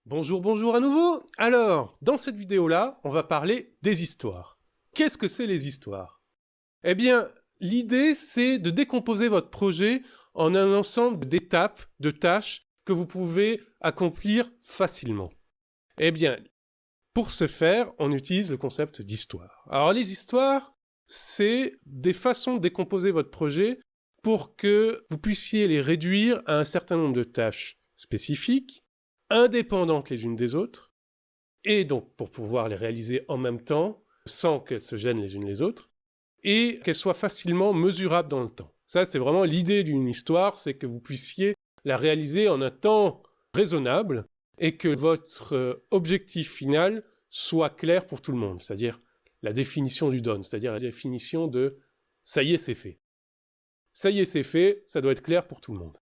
Bonjour, bonjour à nouveau. Alors, dans cette vidéo-là, on va parler des histoires. Qu'est-ce que c'est les histoires? Eh bien, l'idée, c'est de décomposer votre projet en un ensemble d'étapes, de tâches que vous pouvez accomplir facilement. Eh bien, pour ce faire, on utilise le concept d'histoire. Alors, les histoires, c'est des façons de décomposer votre projet pour que vous puissiez les réduire à un certain nombre de tâches spécifiques, indépendantes les unes des autres, et donc pour pouvoir les réaliser en même temps, sans qu'elles se gênent les unes les autres, et qu'elles soient facilement mesurables dans le temps. Ça, c'est vraiment l'idée d'une histoire, c'est que vous puissiez la réaliser en un temps raisonnable, et que votre objectif final soit clair pour tout le monde, c'est-à-dire la définition du done, c'est-à-dire la définition de « ça y est, c'est fait ». Ça y est, c'est fait, ça doit être clair pour tout le monde.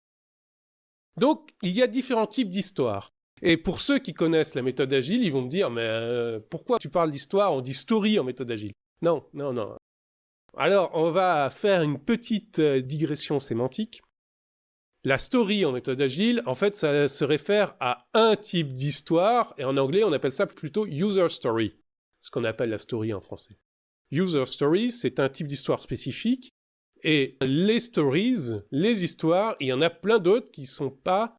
Donc, il y a différents types d'histoires. Et pour ceux qui connaissent la méthode agile, ils vont me dire « Mais pourquoi tu parles d'histoire? On dit story en méthode agile. » Non, non, non. Alors, on va faire une petite digression sémantique. La story en méthode agile, en fait, ça se réfère à un type d'histoire, et en anglais, on appelle ça plutôt user story, ce qu'on appelle la story en français. User story, c'est un type d'histoire spécifique, et les stories, les histoires, il y en a plein d'autres qui n'ont pas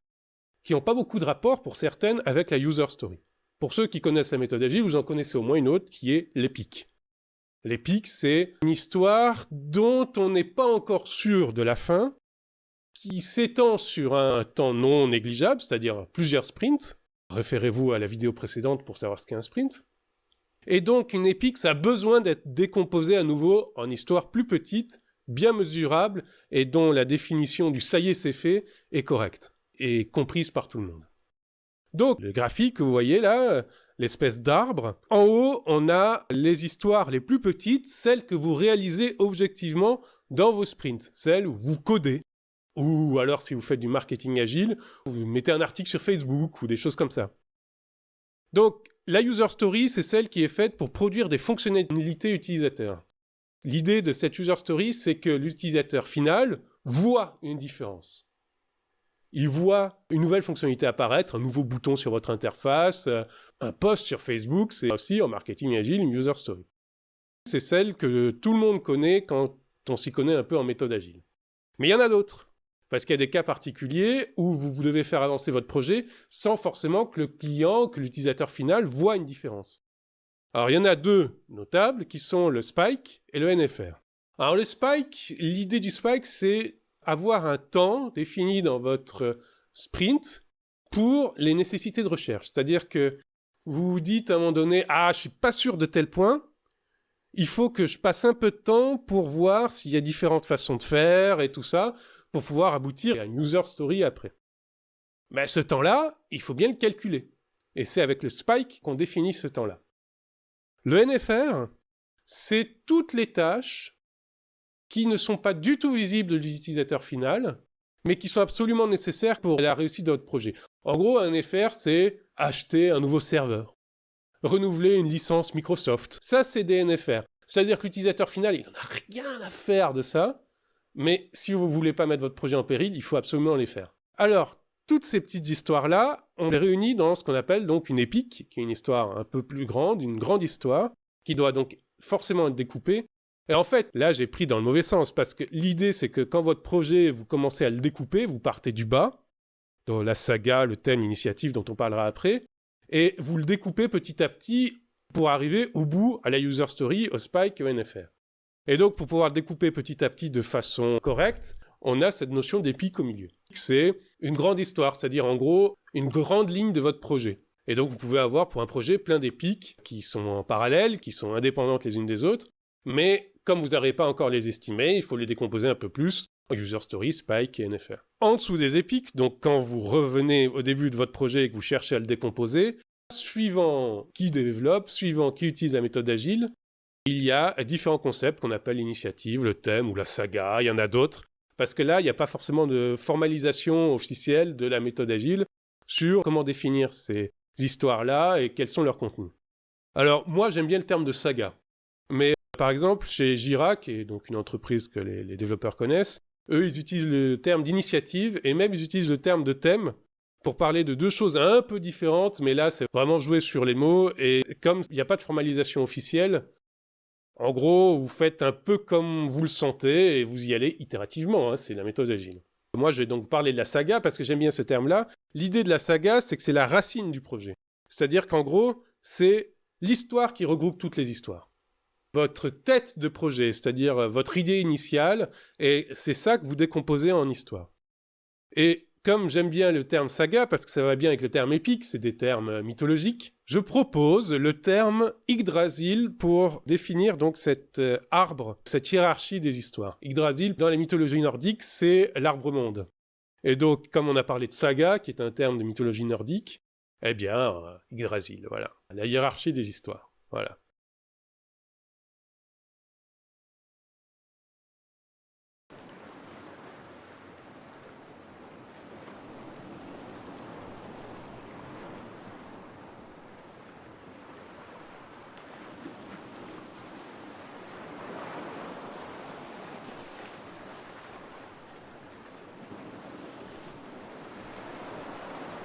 beaucoup de rapport pour certaines avec la user story. Pour ceux qui connaissent la méthode agile, vous en connaissez au moins une autre qui est l'épique. L'épique, c'est une histoire dont on n'est pas encore sûr de la fin, qui s'étend sur un temps non négligeable, c'est-à-dire plusieurs sprints. Référez-vous à la vidéo précédente pour savoir ce qu'est un sprint. Et donc, une épique, ça a besoin d'être décomposée à nouveau en histoires plus petites, bien mesurables, et dont la définition du « ça y est, c'est fait » est correcte, et comprise par tout le monde. Donc, le graphique que vous voyez là, l'espèce d'arbre, en haut, on a les histoires les plus petites, celles que vous réalisez objectivement dans vos sprints, celles où vous codez. Ou alors, si vous faites du marketing agile, vous mettez un article sur Facebook ou des choses comme ça. Donc, la user story, c'est celle qui est faite pour produire des fonctionnalités utilisateurs. L'idée de cette user story, c'est que l'utilisateur final voit une différence. Il voit une nouvelle fonctionnalité apparaître, un nouveau bouton sur votre interface, un post sur Facebook, c'est aussi en marketing agile une user story. C'est celle que tout le monde connaît quand on s'y connaît un peu en méthode agile. Mais il y en a d'autres. Parce qu'il y a des cas particuliers où vous devez faire avancer votre projet sans forcément que le client, que l'utilisateur final voit une différence. Alors il y en a deux notables qui sont le spike et le NFR. Alors le spike, l'idée du spike, c'est avoir un temps défini dans votre sprint pour les nécessités de recherche. C'est-à-dire que vous vous dites à un moment donné « Ah, je suis pas sûr de tel point », il faut que je passe un peu de temps pour voir s'il y a différentes façons de faire et tout ça, pour pouvoir aboutir à une user story après. Mais ce temps-là, il faut bien le calculer. Et c'est avec le spike qu'on définit ce temps-là. Le NFR, c'est toutes les tâches qui ne sont pas du tout visibles de l'utilisateur final, mais qui sont absolument nécessaires pour la réussite de votre projet. En gros, un NFR, c'est acheter un nouveau serveur, renouveler une licence Microsoft. Ça, c'est des NFR. C'est-à-dire que l'utilisateur final, il n'en a rien à faire de ça, mais si vous ne voulez pas mettre votre projet en péril, il faut absolument les faire. Alors, toutes ces petites histoires-là, on les réunit dans ce qu'on appelle donc une épique, qui est une histoire un peu plus grande, une grande histoire, qui doit donc forcément être découpée. Et en fait, là, j'ai pris dans le mauvais sens, parce que l'idée, c'est que quand votre projet, vous commencez à le découper, vous partez du bas, dans la saga, le thème, l'initiative dont on parlera après, et vous le découpez petit à petit pour arriver au bout, à la user story, au spike et au NFR. Et donc, pour pouvoir découper petit à petit de façon correcte, on a cette notion d'épique au milieu. C'est une grande histoire, c'est-à-dire en gros, une grande ligne de votre projet. Et donc, vous pouvez avoir pour un projet plein d'épiques qui sont en parallèle, qui sont indépendantes les unes des autres, mais comme vous n'arrivez pas encore à les estimer, il faut les décomposer un peu plus en user story, spike et NFR. En dessous des épiques, donc quand vous revenez au début de votre projet et que vous cherchez à le décomposer, suivant qui développe, suivant qui utilise la méthode agile, il y a différents concepts qu'on appelle l'initiative, le thème ou la saga, il y en a d'autres, parce que là, il n'y a pas forcément de formalisation officielle de la méthode agile sur comment définir ces histoires-là et quels sont leurs contenus. Alors, moi, j'aime bien le terme de saga, mais par exemple, chez Jira, qui est donc une entreprise que les développeurs connaissent, eux, ils utilisent le terme d'initiative et même ils utilisent le terme de thème pour parler de deux choses un peu différentes, mais là, c'est vraiment jouer sur les mots, et comme il n'y a pas de formalisation officielle, en gros, vous faites un peu comme vous le sentez, et vous y allez itérativement, hein, c'est la méthode agile. Moi, je vais donc vous parler de la saga, parce que j'aime bien ce terme-là. L'idée de la saga, c'est que c'est la racine du projet. C'est-à-dire qu'en gros, c'est l'histoire qui regroupe toutes les histoires. Votre tête de projet, c'est-à-dire votre idée initiale, et c'est ça que vous décomposez en histoire. Et comme j'aime bien le terme saga, parce que ça va bien avec le terme épique, c'est des termes mythologiques, je propose le terme Yggdrasil pour définir donc cet arbre, cette hiérarchie des histoires. Yggdrasil, dans la mythologie nordique, c'est l'arbre-monde. Et donc, comme on a parlé de saga, qui est un terme de mythologie nordique, eh bien, Yggdrasil, voilà, la hiérarchie des histoires, voilà.